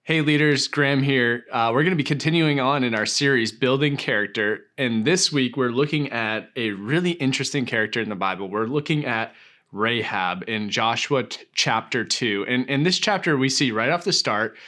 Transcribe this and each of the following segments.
Hey leaders, Graham here. We're going to be continuing on in our series, Building Character. And this week, we're looking at a really interesting character in the Bible. We're looking at Rahab in Joshua chapter 2. And in this chapter, we see right off the start,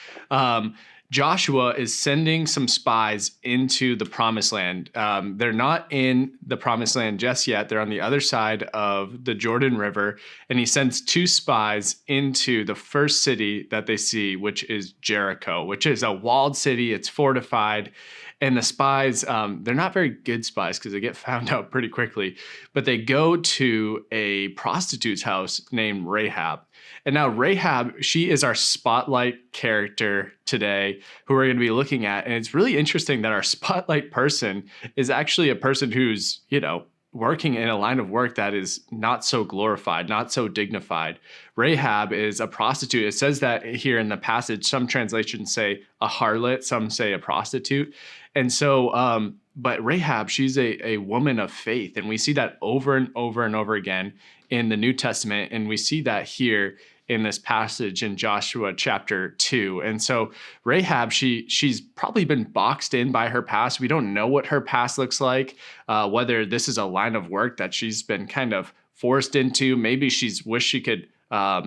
Joshua is sending some spies into the promised land. They're not in the promised land just yet. They're on the other side of the Jordan River. And he sends two spies into the first city that they see, which is Jericho, which is a walled city. It's fortified. And the spies, they're not very good spies because they get found out pretty quickly. But they go to a prostitute's house named Rahab. And now Rahab, she is our spotlight character today who we're going to be looking at. And it's really interesting that our spotlight person is actually a person who's, working in a line of work that is not so glorified, not so dignified. Rahab is a prostitute. It says that here in the passage. Some translations say a harlot, some say a prostitute. And so, but Rahab, she's a woman of faith. And we see that over and over and over again in the New Testament. And we see that here in this passage in Joshua chapter 2. And so Rahab, she's probably been boxed in by her past. We don't know what her past looks like, whether this is a line of work that she's been kind of forced into. Maybe she's wished she could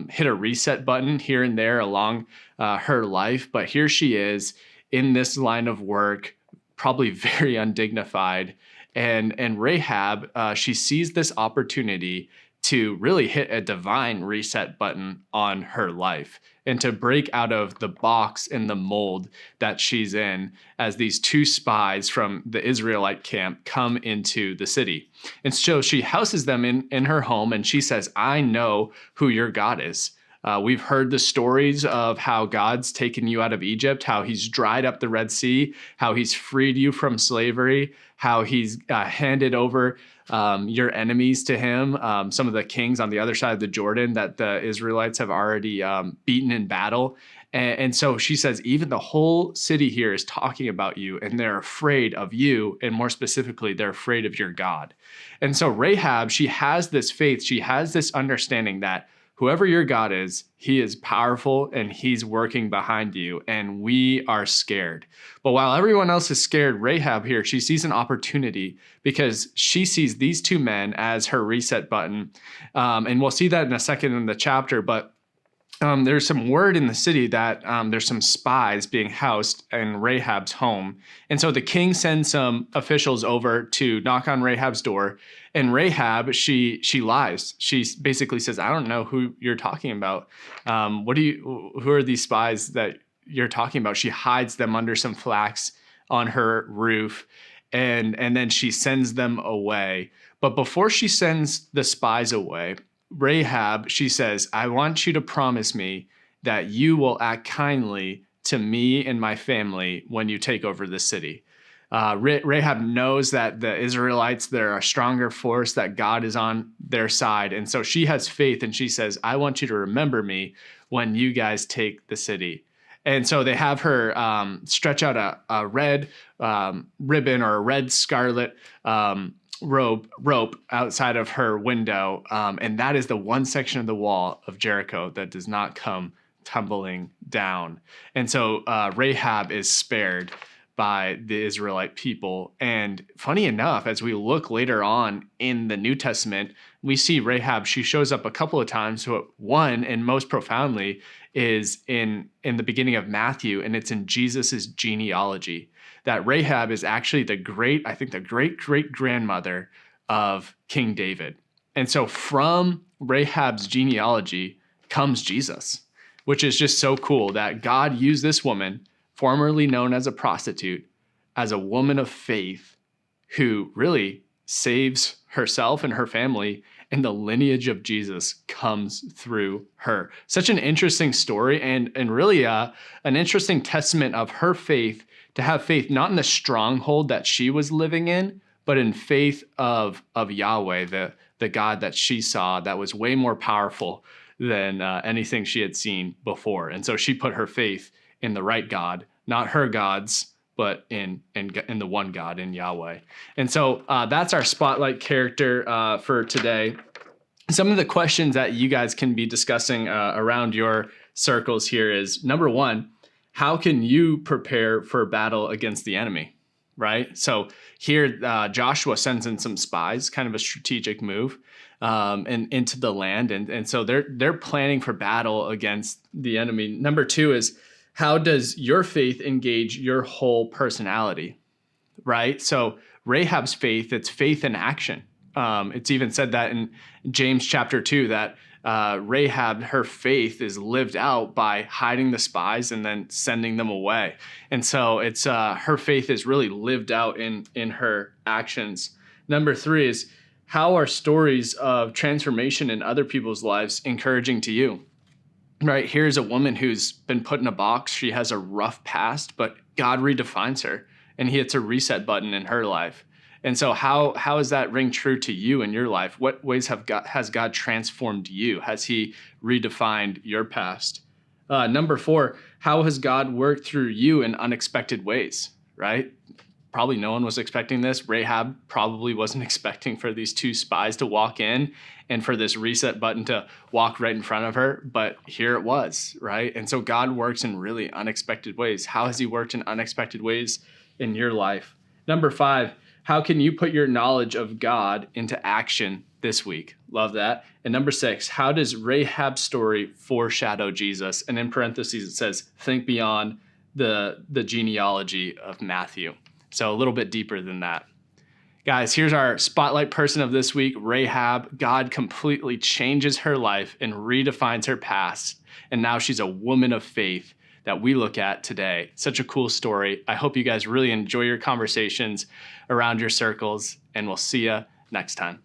hit a reset button here and there along her life. But here she is in this line of work, probably very undignified. And Rahab, she sees this opportunity to really hit a divine reset button on her life and to break out of the box and the mold that she's in as these two spies from the Israelite camp come into the city. And so she houses them in her home and she says, I know who your God is. We've heard the stories of how God's taken you out of Egypt, how he's dried up the Red Sea, how he's freed you from slavery, how he's handed over your enemies to him, some of the kings on the other side of the Jordan that the Israelites have already beaten in battle. And so she says, even the whole city here is talking about you and they're afraid of you. And more specifically, they're afraid of your God. And so Rahab, she has this faith. She has this understanding that whoever your God is, he is powerful and he's working behind you, and we are scared. But while everyone else is scared, Rahab here, she sees an opportunity because she sees these two men as her reset button. And we'll see that in a second in the chapter, but there's some word in the city that there's some spies being housed in Rahab's home. And so the king sends some officials over to knock on Rahab's door. And Rahab, she lies. She basically says, I don't know who you're talking about. Who are these spies that you're talking about? She hides them under some flax on her roof. And then she sends them away. But before she sends the spies away, Rahab, she says, I want you to promise me that you will act kindly to me and my family when you take over the city. Rahab knows that the Israelites, they're a stronger force, that God is on their side. And so she has faith and she says, I want you to remember me when you guys take the city. And so they have her stretch out a red ribbon or a red scarlet rope outside of her window. And that is the one section of the wall of Jericho that does not come tumbling down. And so Rahab is spared by the Israelite people. And funny enough, as we look later on in the New Testament, we see Rahab, she shows up a couple of times. So one, and most profoundly, is in the beginning of Matthew, and it's in Jesus's genealogy. That Rahab is actually the great grandmother of King David. And so from Rahab's genealogy comes Jesus, which is just so cool that God used this woman, formerly known as a prostitute, as a woman of faith who really saves herself and her family, and the lineage of Jesus comes through her. Such an interesting story and really an interesting testament of her faith, to have faith not in the stronghold that she was living in, but in faith of Yahweh, the God that she saw that was way more powerful than anything she had seen before. And so she put her faith in the right God, not her gods, but in the one God, in Yahweh. And so that's our spotlight character for today. Some of the questions that you guys can be discussing around your circles here is, number one, how can you prepare for battle against the enemy? Right. So here, Joshua sends in some spies, kind of a strategic move, and into the land. And so they're planning for battle against the enemy. Number 2 is, how does your faith engage your whole personality? Right. So Rahab's faith, it's faith in action. It's even said that in James chapter 2 that Rahab, her faith is lived out by hiding the spies and then sending them away. And so it's her faith is really lived out in her actions. Number 3 is, how are stories of transformation in other people's lives encouraging to you? Right, here's a woman who's been put in a box. She has a rough past, but God redefines her and he hits a reset button in her life. And so how does that ring true to you in your life? What ways has God transformed you? Has he redefined your past? Number 4, how has God worked through you in unexpected ways, right? Probably no one was expecting this. Rahab probably wasn't expecting for these 2 spies to walk in and for this reset button to walk right in front of her. But here it was, right? And so God works in really unexpected ways. How has he worked in unexpected ways in your life? Number 5, how can you put your knowledge of God into action this week? Love that. And number 6, how does Rahab's story foreshadow Jesus? And in parentheses, it says, think beyond the genealogy of Matthew. So a little bit deeper than that. Guys, here's our spotlight person of this week, Rahab. God completely changes her life and redefines her past. And now she's a woman of faith that we look at today. Such a cool story. I hope you guys really enjoy your conversations around your circles, and we'll see you next time.